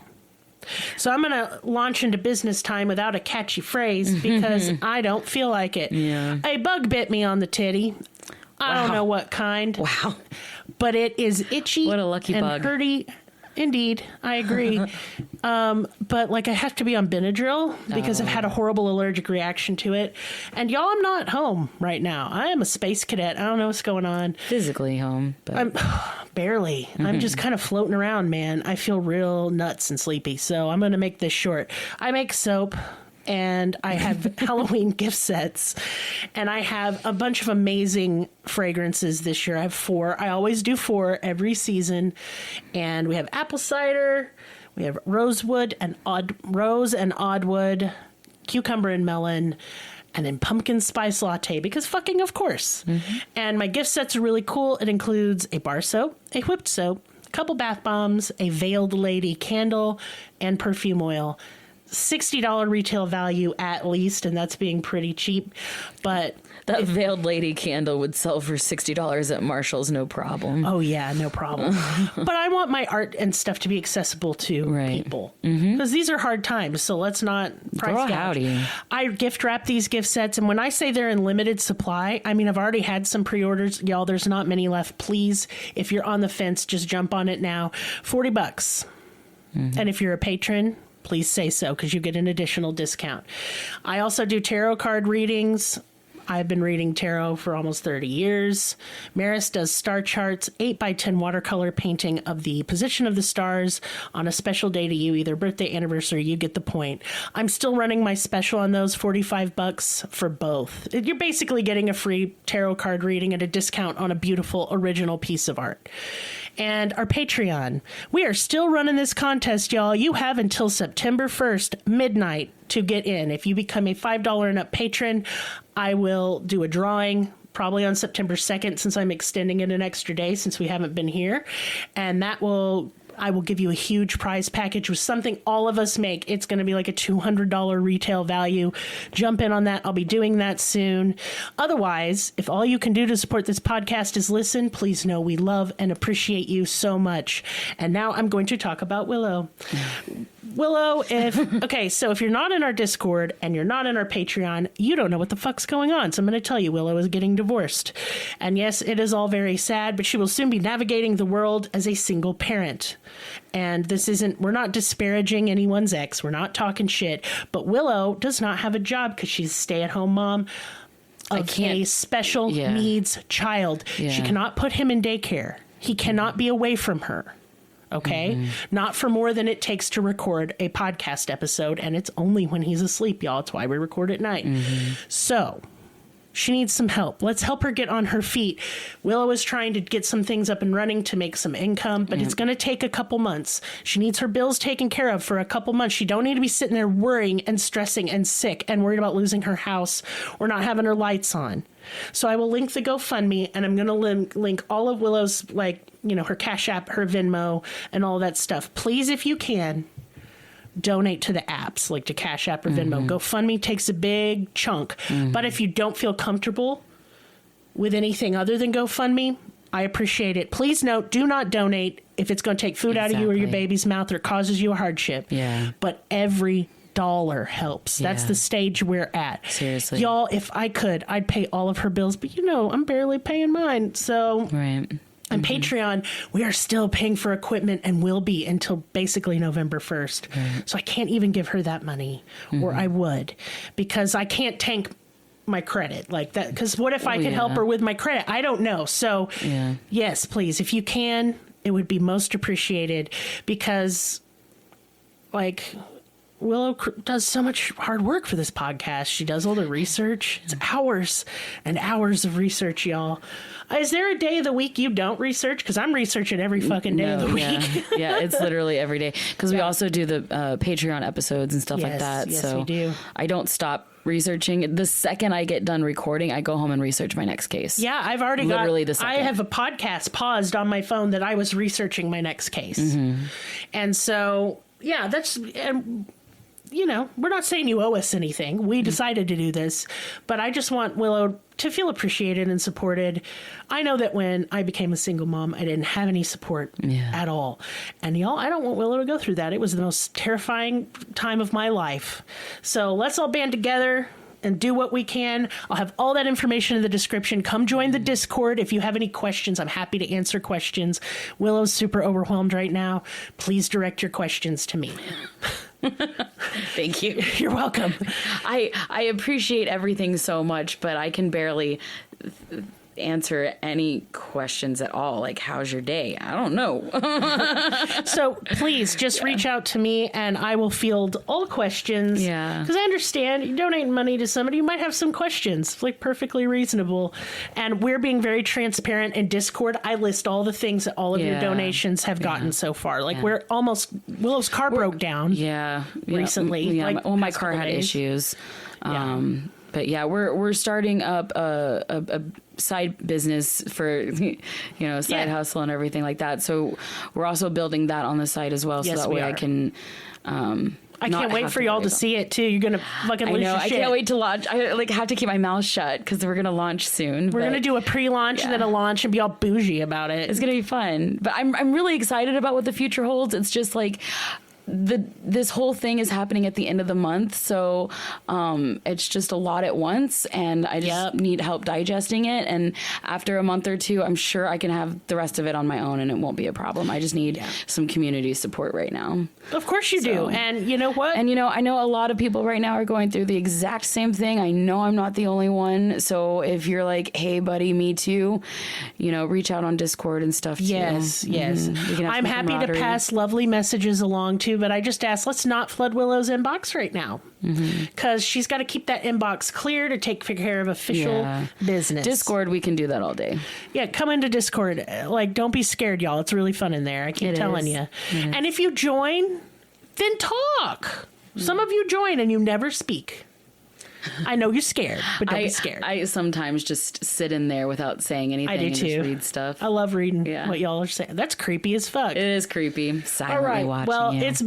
So I'm going to launch into business time without a catchy phrase because I don't feel like it. Yeah. A bug bit me on the titty. I don't know what kind. Wow. But it is itchy What a lucky and bug. hurty. Indeed, I agree. But like I have to be on Benadryl because I've had a horrible allergic reaction to it. And y'all, I'm not home right now. I am a space cadet. I don't know what's going on. Physically home, but I'm barely. I'm just kind of floating around, man. I feel real nuts and sleepy. So I'm going to make this short. I make soap. And I have Halloween gift sets, and I have a bunch of amazing fragrances this year. I have 4. I always do 4 every season, and we have apple cider, we have rose and oddwood, cucumber and melon, and then pumpkin spice latte, because fucking of course. And my gift sets are really cool. It includes a bar soap, a whipped soap, a couple bath bombs, a veiled lady candle, and perfume oil. $60 retail value at least, and that's being pretty cheap. But that veiled lady candle would sell for $60 at Marshall's, no problem. Oh yeah, no problem. But I want my art and stuff to be accessible to people because these are hard times. So let's not price gouge. Howdy. I gift wrap these gift sets, and when I say they're in limited supply, I mean I've already had some pre-orders, y'all. There's not many left. Please, if you're on the fence, just jump on it now. $40, and if you're a patron, please say so because you get an additional discount. I also do tarot card readings. I've been reading tarot for almost 30 years. Maris does star charts, 8x10 watercolor painting of the position of the stars on a special day to you, either birthday, anniversary, you get the point. I'm still running my special on those, $45 for both. You're basically getting a free tarot card reading at a discount on a beautiful original piece of art. And our Patreon. We are still running this contest, y'all. You have until September 1st, midnight, to get in. If you become a $5 and up patron, I will do a drawing probably on September 2nd since I'm extending it an extra day since we haven't been here. And I will give you a huge prize package with something all of us make. It's going to be like a $200 retail value. Jump in on that. I'll be doing that soon. Otherwise, if all you can do to support this podcast is listen, please know we love and appreciate you so much. And now I'm going to talk about Willow. Willow, so if you're not in our Discord and you're not in our Patreon, you don't know what the fuck's going on. So I'm going to tell you, Willow is getting divorced. And yes, it is all very sad, but she will soon be navigating the world as a single parent. And we're not disparaging anyone's ex. We're not talking shit. But Willow does not have a job because she's a stay-at-home mom of a special needs child. Yeah. She cannot put him in daycare. He cannot be away from her. Okay? Not for more than it takes to record a podcast episode, and it's only when he's asleep, y'all. It's why we record at night. So, she needs some help. Let's help her get on her feet. Willow is trying to get some things up and running to make some income, but it's going to take a couple months. She needs her bills taken care of for a couple months. She don't need to be sitting there worrying and stressing and sick and worried about losing her house or not having her lights on. So I will link the GoFundMe, and I'm going to link all of Willow's, her Cash App, her Venmo, and all that stuff. Please, if you can, donate to the apps, like to Cash App or Venmo. GoFundMe takes a big chunk. But if you don't feel comfortable with anything other than GoFundMe, I appreciate it. Please note, do not donate if it's going to take food out of you or your baby's mouth or causes you a hardship. Yeah. But every dollar helps. That's the stage we're at. Seriously. Y'all, if I could, I'd pay all of her bills, but I'm barely paying mine. So right. And Patreon, we are still paying for equipment and will be until basically November 1st. Right. So I can't even give her that money, or I would, because I can't tank my credit like that. Because what if I could help her with my credit? I don't know. So yes, please, if you can, it would be most appreciated, because Willow does so much hard work for this podcast. She does all the research. It's hours and hours of research, y'all. Is there a day of the week you don't research? Because I'm researching every fucking day of the week. Yeah, it's literally every day. Because we also do the Patreon episodes and stuff like that. Yes, so we do. I don't stop researching. The second I get done recording, I go home and research my next case. Yeah, I've already Literally the second. I have a podcast paused on my phone that I was researching my next case. And so, yeah, that's... And, you know, we're not saying you owe us anything. We decided to do this, but I just want Willow to feel appreciated and supported. I know that when I became a single mom, I didn't have any support at all. And y'all, I don't want Willow to go through that. It was the most terrifying time of my life. So let's all band together and do what we can. I'll have all that information in the description. Come join the Discord. If you have any questions, I'm happy to answer questions. Willow's super overwhelmed right now. Please direct your questions to me. Thank you. You're welcome. I appreciate everything so much, but I can barely answer any questions at all. Like, how's your day? I don't know. So please just reach out to me and I will field all questions. Yeah. Because I understand you donate money to somebody, you might have some questions, like perfectly reasonable. And we're being very transparent in Discord. I list all the things that all of your donations have gotten so far. Like we're almost, Willow's car broke down. Recently. Yeah. Like Well, my car had issues. But yeah, we're starting up a side business for, side hustle and everything like that. So we're also building that on the side as well. So that way I can, I can't wait for y'all to see it too. You're going to fucking lose your shit. I can't wait to launch. I have to keep my mouth shut because we're going to launch soon. We're going to do a pre-launch and then a launch and be all bougie about it. It's going to be fun. But I'm really excited about what the future holds. It's just like, this whole thing is happening at the end of the month, so it's just a lot at once, and I just need help digesting it. And after a month or two, I'm sure I can have the rest of it on my own, and it won't be a problem. I just need some community support right now. Of course you do, and you know what? And I know a lot of people right now are going through the exact same thing. I know I'm not the only one. So if you're like, "Hey, buddy, me too," reach out on Discord and stuff too. Yes. I'm happy to pass lovely messages along too. But I just asked, let's not flood Willow's inbox right now because she's got to keep that inbox clear to take care of official business. Discord, we can do that all day. Yeah, come into Discord. Like, don't be scared, y'all. It's really fun in there. I keep telling you. And if you join, then talk. Some of you join and you never speak. I know you're scared, but don't be scared. I sometimes just sit in there without saying anything. I do and too. Just read stuff. I love reading what y'all are saying. That's creepy as fuck. It is creepy. Silently watching. Well, it's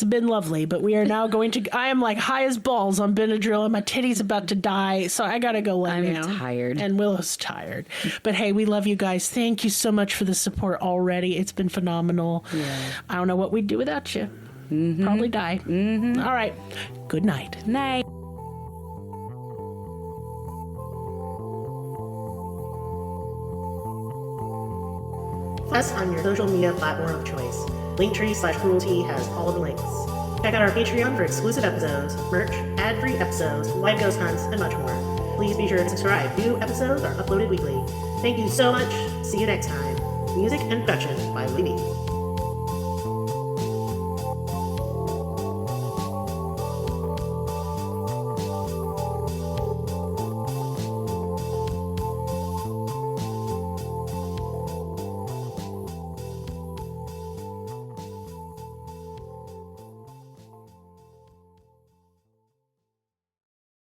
been lovely, but we are now going to. I am like high as balls on Benadryl, and my titty's about to die, so I gotta go lay down. I'm tired, and Willow's tired. But hey, we love you guys. Thank you so much for the support already. It's been phenomenal. Yeah. I don't know what we'd do without you. Probably die. All right. Good night. Night. Us on your social media platform of choice. Linktree/cruelty has all the links. Check out our Patreon for exclusive episodes, merch, ad-free episodes, live ghost hunts, and much more. Please be sure to subscribe. New episodes are uploaded weekly. Thank you so much. See you next time. Music and production by Libby.